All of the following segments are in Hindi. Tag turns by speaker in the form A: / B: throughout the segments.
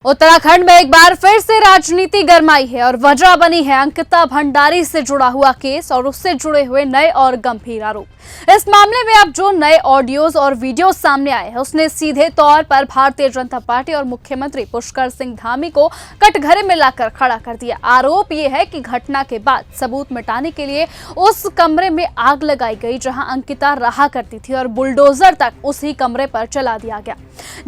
A: उत्तराखंड में एक बार फिर से राजनीति गरमाई है और वजह बनी है अंकिता भंडारी से जुड़ा हुआ केस और उससे जुड़े हुए नए और गंभीर आरोप। इस मामले में अब जो नए ऑडियोज और वीडियोस सामने आए हैं उसने सीधे तौर पर भारतीय जनता पार्टी और मुख्यमंत्री पुष्कर सिंह धामी को कटघरे में लाकर खड़ा कर दिया। आरोप ये है कि घटना के बाद सबूत मिटाने के लिए उस कमरे में आग लगाई गई जहां अंकिता रहा करती थी और बुलडोजर तक उसी कमरे पर चला दिया गया।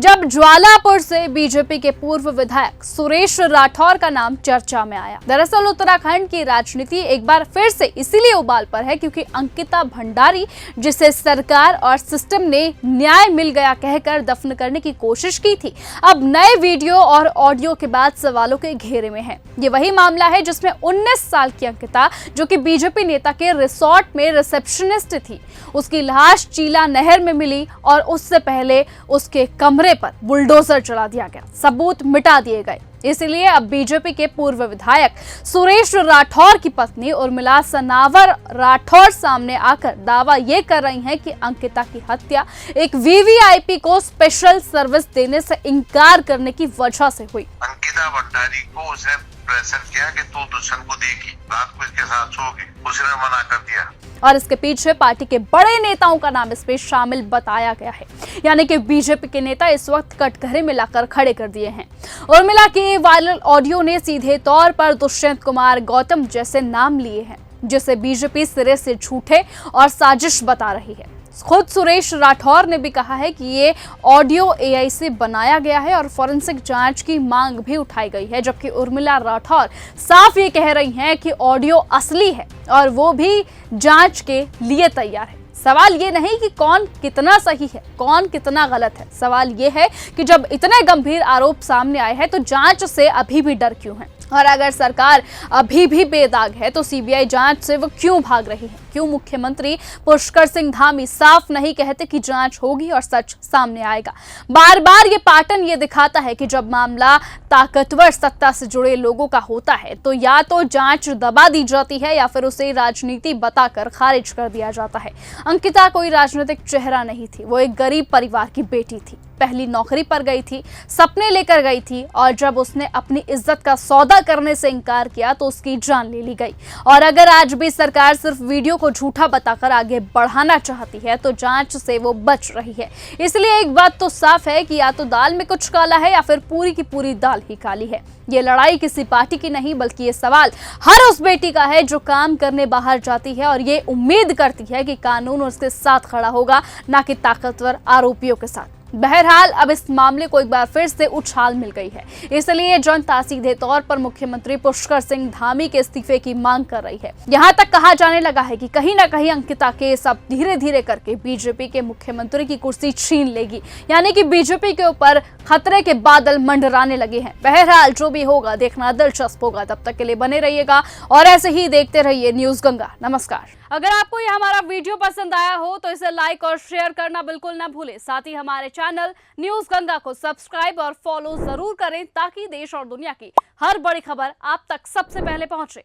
A: जब ज्वालापुर से बीजेपी के पूर्व विधायक सुरेश राठौर का नाम चर्चा में आया। दरअसल उत्तराखंड की राजनीति एक बार फिर से इसीलिए उबाल पर है क्योंकि अंकिता भंडारी, जिसे सरकार और सिस्टम ने न्याय मिल गया कहकर दफन करने की कोशिश की थी, अब नए वीडियो और ऑडियो के बाद सवालों के घेरे में है। ये वही मामला है जिसमें 19 साल की अंकिता, जो कि बीजेपी नेता के रिसोर्ट में रिसेप्शनिस्ट थी, उसकी लाश चीला नहर में मिली और उससे पहले उसके कमरे पर बुलडोजर चला दिया गया, सबूत मिटा दिए गए। इसलिए अब बीजेपी के पूर्व विधायक सुरेश राठौर की पत्नी उर्मिला सनावर राठौर सामने आकर दावा ये कर रही हैं कि अंकिता की हत्या एक वीवीआईपी को स्पेशल सर्विस देने से इनकार करने की वजह से हुई।
B: अंकिता भंडारी को उसने प्रेशर किया कि तू दुश्मन को देगी, रात को इसके साथ सोगी, उसने मना कर दिया।
A: और इसके पीछे पार्टी के बड़े नेताओं का नाम इसमें शामिल बताया गया है, यानी कि बीजेपी के नेता इस वक्त कटघरे में लाकर खड़े कर दिए हैं। उर्मिला के वायरल ऑडियो ने सीधे तौर पर दुष्यंत कुमार गौतम जैसे नाम लिए हैं, जिसे बीजेपी सिरे से झूठे और साजिश बता रही है। खुद सुरेश राठौर ने भी कहा है कि ये ऑडियो एआई से बनाया गया है और फॉरेंसिक जांच की मांग भी उठाई गई है, जबकि उर्मिला राठौर साफ ये कह रही हैं कि ऑडियो असली है और वो भी जांच के लिए तैयार है। सवाल ये नहीं कि कौन कितना सही है, कौन कितना गलत है, सवाल ये है कि जब इतने गंभीर आरोप सामने आए हैं तो जांच से अभी भी डर क्यों है, और अगर सरकार अभी भी बेदाग है तो सीबीआई जांच से वो क्यों भाग रही है? क्यों मुख्यमंत्री पुष्कर सिंह धामी साफ नहीं कहते कि जांच होगी और सच सामने आएगा? बार बार ये पैटर्न ये दिखाता है कि जब मामला ताकतवर सत्ता से जुड़े लोगों का होता है तो या तो जांच दबा दी जाती है या फिर उसे राजनीति बताकर खारिज कर दिया जाता है। अंकिता कोई राजनीतिक चेहरा नहीं थी, वो एक गरीब परिवार की बेटी थी, पहली नौकरी पर गई थी, सपने लेकर गई थी और जब उसने अपनी इज्जत का सौदा करने से इनकार किया तो उसकी जान ले ली गई। और अगर आज भी सरकार सिर्फ वीडियो को झूठा बताकर आगे बढ़ाना चाहती है तो जांच से वो बच रही है। इसलिए एक बात तो साफ है कि या तो दाल में कुछ काला है या फिर पूरी की पूरी दाल ही काली है। ये लड़ाई किसी पार्टी की नहीं बल्कि ये सवाल हर उस बेटी का है जो काम करने बाहर जाती है और ये उम्मीद करती है कि कानून उसके साथ खड़ा होगा, ना कि ताकतवर आरोपियों के साथ। बहरहाल अब इस मामले को एक बार फिर से उछाल मिल गई है, इसलिए जनता सीधे तौर पर मुख्यमंत्री पुष्कर सिंह धामी के इस्तीफे की मांग कर रही है। यहां तक कहा जाने लगा है कि कहीं ना कहीं अंकिता केस अब धीरे धीरे करके बीजेपी के मुख्यमंत्री की कुर्सी छीन लेगी, यानी कि बीजेपी के ऊपर खतरे के बादल मंडराने लगे हैं। बहरहाल जो भी होगा देखना दिलचस्प होगा। तब तक के लिए बने रहिएगा और ऐसे ही देखते रहिए न्यूज गंगा। नमस्कार। अगर आपको ये हमारा वीडियो पसंद आया हो तो इसे लाइक और शेयर करना बिल्कुल ना भूलें। साथ ही हमारे चैनल न्यूज गंगा को सब्सक्राइब और फॉलो जरूर करें ताकि देश और दुनिया की हर बड़ी खबर आप तक सबसे पहले पहुंचे।